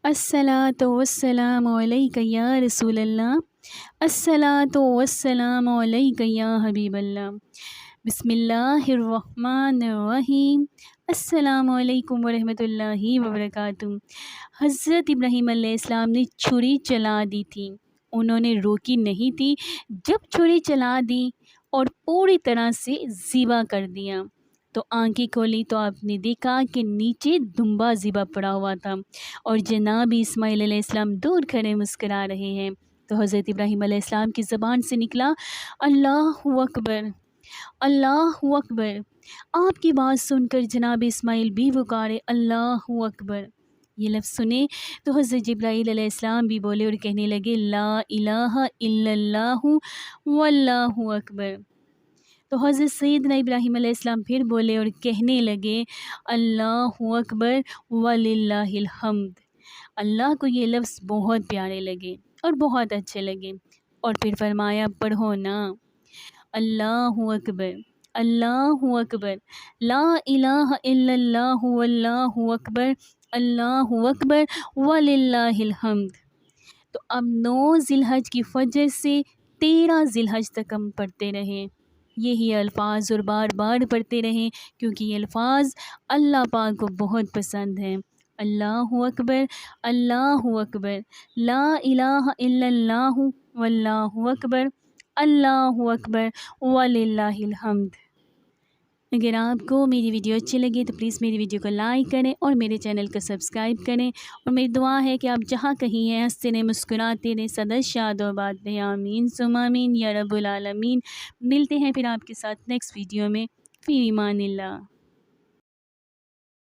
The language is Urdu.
الصلاۃ والسلام علیک یا رسول اللہ، الصلاۃ والسلام علیک یا حبیب اللہ۔ بسم اللہ الرحمن الرحیم۔ السلام علیکم ورحمۃ اللہ وبرکاتہ۔ حضرت ابراہیم علیہ السلام نے چھری چلا دی تھی، انہوں نے روکی نہیں تھی۔ جب چھری چلا دی اور پوری طرح سے ذبح کر دیا تو آنکھیں کھولی تو آپ نے دیکھا کہ نیچے دمبا ذبح پڑا ہوا تھا اور جناب اسماعیل علیہ السلام دور کھڑے مسکرا رہے ہیں۔ تو حضرت ابراہیم علیہ السلام کی زبان سے نکلا اللہ اکبر، اللہ اکبر۔ آپ کی بات سن کر جناب اسماعیل بھی پکارے اللہ اکبر۔ یہ لفظ سنے تو حضرت جبرائیل علیہ السلام بھی بولے اور کہنے لگے لا الہ الا اللہ واللہ اکبر۔ تو حضرت سیدنا ابراہیم علیہ السلام پھر بولے اور کہنے لگے اللہ اکبر وللہ الحمد۔ اللہ کو یہ لفظ بہت پیارے لگے اور بہت اچھے لگے، اور پھر فرمایا پڑھو نا اللہ اکبر، اللہ اکبر، لا الہ الا اللہ واللہ اکبر، اللہ اکبر وللہ الحمد۔ تو اب 9 ذی الحج کی فجر سے 13 ذی الحج تک ہم پڑھتے رہیں یہی الفاظ اور بار بار پڑھتے رہیں، کیونکہ یہ الفاظ اللہ پاک کو بہت پسند ہیں۔ اللہ اکبر، اللہ اکبر، لا الہ الا اللہ واللہ اکبر، اللہ اکبر وللہ الحمد۔ اگر آپ کو میری ویڈیو اچھی لگی تو پلیز میری ویڈیو کو لائک کریں اور میرے چینل کو سبسکرائب کریں، اور میری دعا ہے کہ آپ جہاں کہیں ہیں ہنستے رہیں، مسکراتے رہیں، سدا شاد و آباد رہیں، آمین ثم آمین یا رب العالمین۔ ملتے ہیں پھر آپ کے ساتھ نیکسٹ ویڈیو میں، فی امان اللہ۔